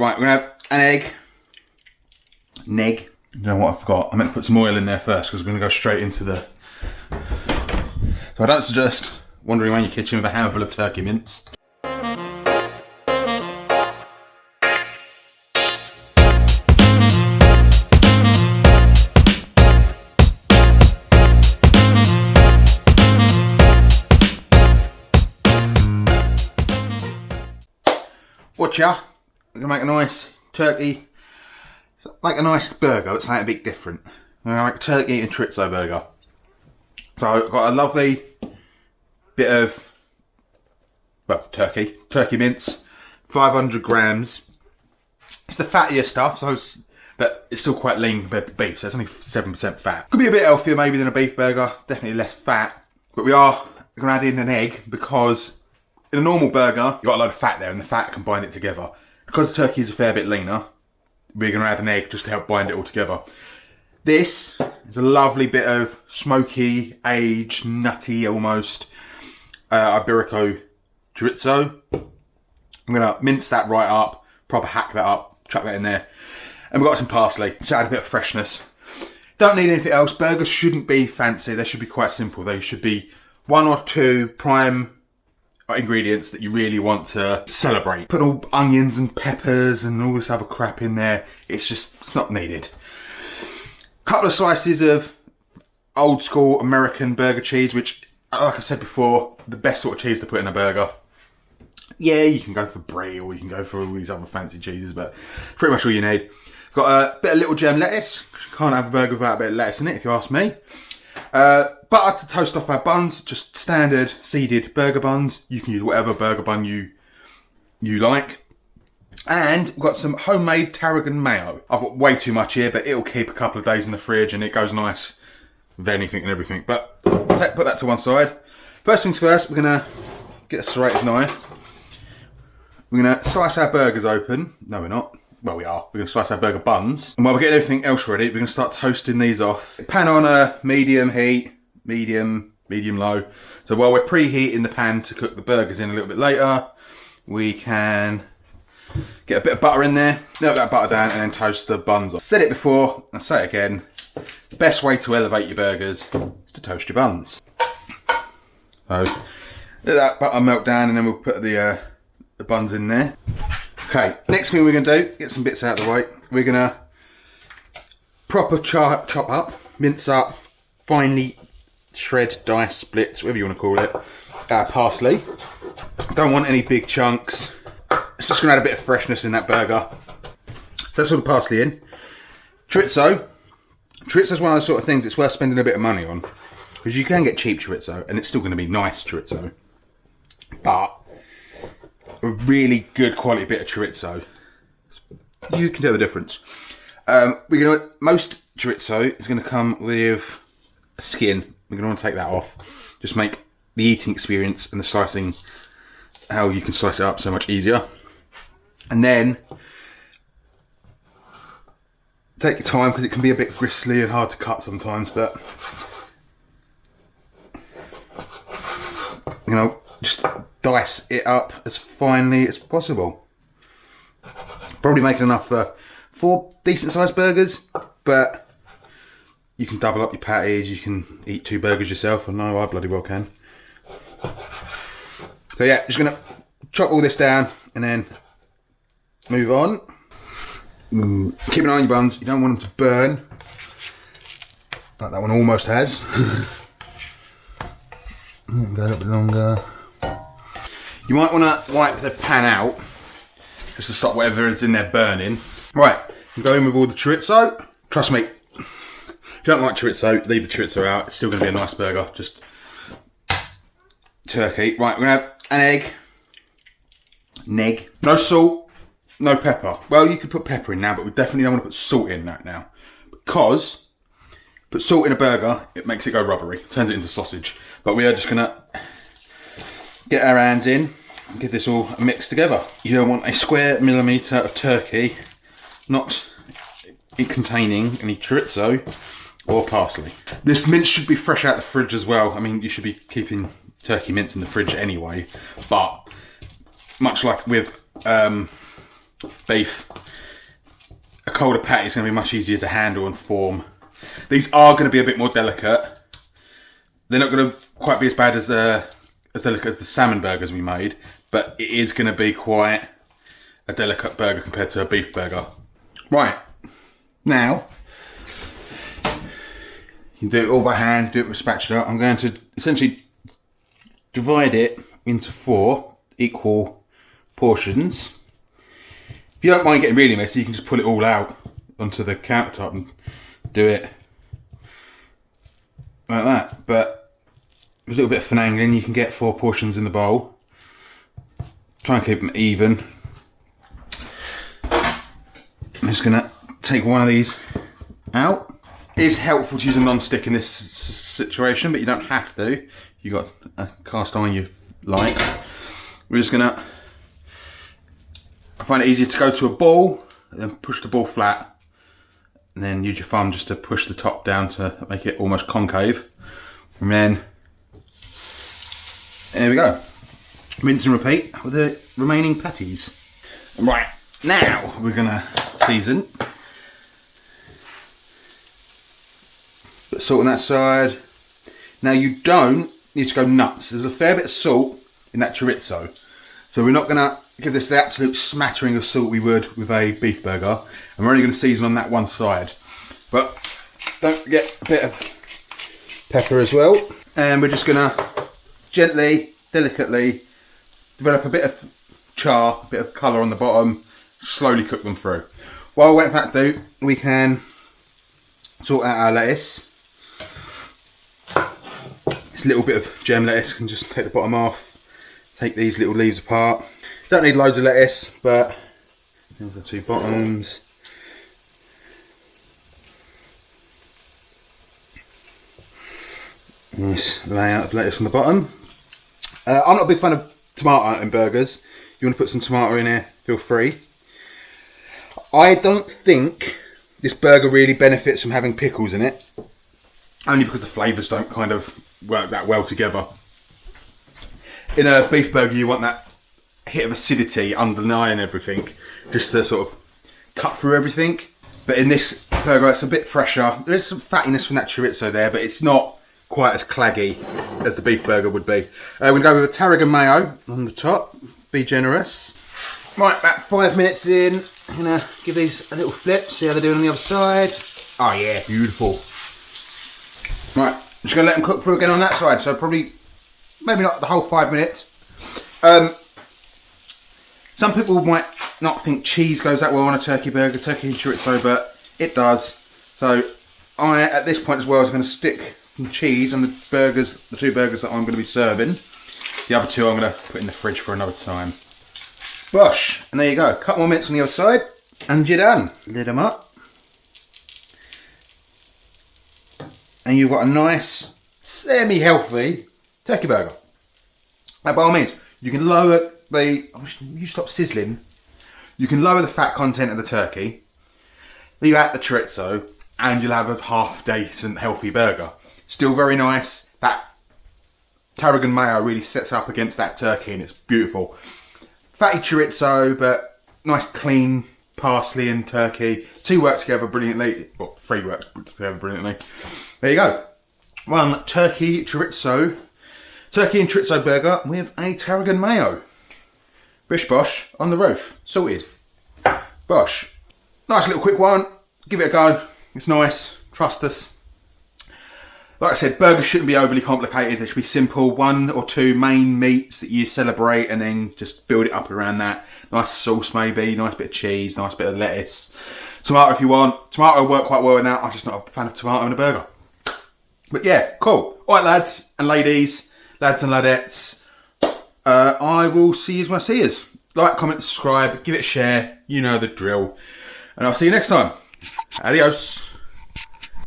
Right, we're gonna have an egg. Neg. You know what I forgot? I meant to put some oil in there first because we're gonna go straight into the... So I don't suggest wandering around your kitchen with a handful of turkey mince. Watcha, we're gonna make a nice turkey, like a nice burger, but something a bit different. We're gonna make a turkey and chorizo burger. So I've got a lovely bit of, well, turkey mince, 500 grams. It's the fattier stuff, but it's still quite lean compared to beef, so it's only 7% fat. Could be a bit healthier maybe than a beef burger, definitely less fat. But we are gonna add in an egg because in a normal burger, you've got a load of fat there and the fat can bind it together. Because turkey is a fair bit leaner, we're going to add an egg just to help bind it all together. This is a lovely bit of smoky, aged, nutty almost, Iberico chorizo. I'm going to mince that right up, proper hack that up, chuck that in there. And we've got some parsley, just add a bit of freshness. Don't need anything else. Burgers shouldn't be fancy, they should be quite simple. They should be 1 or 2 prime ingredients that you really want to celebrate. Put all onions and peppers and all this other crap in there. It's not needed. Couple of slices of old school American burger cheese, which, like I said before, the best sort of cheese to put in a burger. Yeah, you can go for brie or you can go for all these other fancy cheeses, but pretty much all you need. Got a bit of little gem lettuce. Can't have a burger without a bit of lettuce in it, if you ask me. Butter to toast off our buns, just standard seeded burger buns. You can use whatever burger bun you like. And we've got some homemade tarragon mayo. I've got way too much here, but it'll keep a couple of days in the fridge and it goes nice with anything and everything. But put that to one side. First things first, we're gonna get a serrated knife. We're gonna slice our burgers open. No, we're not. Well, we are. We're gonna slice our burger buns. And while we're getting everything else ready, we're gonna start toasting these off. Pan on a medium heat. Medium low. So while we're preheating the pan to cook the burgers in a little bit later, we can get a bit of butter in there, melt that butter down and then toast the buns off. Said it before, I'll say it again, the best way to elevate your burgers is to toast your buns. So let that butter melt down and then we'll put the buns in there. Okay, next thing we're going to do, get some bits out of the way, we're going to proper chop up, mince up, finely shred, dice, splits, whatever you want to call it, parsley. Don't want any big chunks. It's just going to add a bit of freshness in that burger. So that's all the parsley in. Chorizo. Chorizo is one of those sort of things it's worth spending a bit of money on. Because you can get cheap chorizo and it's still going to be nice chorizo. But a really good quality bit of chorizo, you can tell the difference. Most chorizo is going to come with a skin. We're going to want to take that off. Just make the eating experience and the slicing, how you can slice it up, so much easier. And then take your time because it can be a bit gristly and hard to cut sometimes, but you know, just dice it up as finely as possible. Probably making enough for 4 decent sized burgers, but you can double up your patties, you can eat 2 burgers yourself, and no, I bloody well can. So yeah, just gonna chop all this down and then move on. Keep an eye on your buns, you don't want them to burn, like that one almost has. Go a little bit longer. You might want to wipe the pan out, just to stop whatever is in there burning. Right, you go in with all the chorizo. Trust me, if you don't like chorizo, leave the chorizo out. It's still going to be a nice burger, just turkey. Right, we're going to have an egg. Neg. No salt, no pepper. Well, you could put pepper in now, but we definitely don't want to put salt in that now. Because, put salt in a burger, it makes it go rubbery. Turns it into sausage. But we are just going to get our hands in and get this all mixed together. You don't want a square millimetre of turkey, not containing any chorizo or parsley. This mince should be fresh out the fridge as well. I mean, you should be keeping turkey mince in the fridge anyway, but much like with beef, a colder patty is going to be much easier to handle and form. These are going to be a bit more delicate. They're not going to quite be as bad as delicate as the salmon burgers we made, but it is going to be quite a delicate burger compared to a beef burger. Right, now, you can do it all by hand, do it with a spatula. I'm going to essentially divide it into 4 equal portions. If you don't mind getting really messy, you can just pull it all out onto the countertop and do it like that. But with a little bit of finagling, you can get 4 portions in the bowl. Try and keep them even. I'm just going to take one of these out. It is helpful to use a non-stick in this situation, but you don't have to. You've got a cast iron you like. We're just going to, I find it easier to go to a ball and then push the ball flat, and then use your thumb just to push the top down to make it almost concave. And then, there we go. Rinse and repeat with the remaining patties. Right, now we're going to season. Put salt on that side. Now you don't need to go nuts. There's a fair bit of salt in that chorizo. So we're not going to give this the absolute smattering of salt we would with a beef burger. And we're only going to season on that one side. But don't forget a bit of pepper as well. And we're just going to gently, delicately develop a bit of char, a bit of colour on the bottom. Slowly cook them through. While we're waiting for that to do, we can sort out our lettuce. This little bit of gem lettuce, can just take the bottom off, take these little leaves apart. Don't need loads of lettuce, but here's the 2 bottoms. Nice layout of lettuce on the bottom. I'm not a big fan of tomato in burgers. If you want to put some tomato in here, feel free. I don't think this burger really benefits from having pickles in it, only because the flavours don't kind of work that well together. In a beef burger you want that hit of acidity underlying everything, just to sort of cut through everything. But in this burger it's a bit fresher. There is some fattiness from that chorizo there, but it's not quite as claggy as the beef burger would be. We're going to go with a tarragon mayo on the top, be generous. Right, about 5 minutes in, I'm going to give these a little flip, see how they're doing on the other side. Oh yeah, beautiful. Right, I'm just going to let them cook through again on that side, so probably, maybe not the whole 5 minutes. Some people might not think cheese goes that well on a turkey burger, turkey and chorizo, but it does. So I, at this point as well, is going to stick some cheese on the burgers, the 2 burgers that I'm going to be serving. The other 2 I'm going to put in the fridge for another time. Bosh, and there you go. Couple more minutes on the other side, and you're done. Lid them up. And you've got a nice, semi-healthy turkey burger. Now, by all means, you can lower the, you stop sizzling. You can lower the fat content of the turkey, leave out the chorizo, and you'll have a half decent healthy burger. Still very nice. That tarragon mayo really sets up against that turkey and it's beautiful. Fatty chorizo, but nice clean parsley and turkey. 2 work together brilliantly. Well, 3 work together brilliantly. There you go. One turkey and chorizo burger with a tarragon mayo. Bish bosh on the roof. Sorted. Bosh. Nice little quick one. Give it a go. It's nice. Trust us. Like I said, burgers shouldn't be overly complicated. They should be simple. 1 or 2 main meats that you celebrate and then just build it up around that. Nice sauce maybe, nice bit of cheese, nice bit of lettuce. Tomato if you want. Tomato will work quite well in that. I'm just not a fan of tomato in a burger. But yeah, cool. Alright lads and ladies, lads and ladettes. I will see you when I see you. Like, comment, subscribe, give it a share. You know the drill. And I'll see you next time. Adios.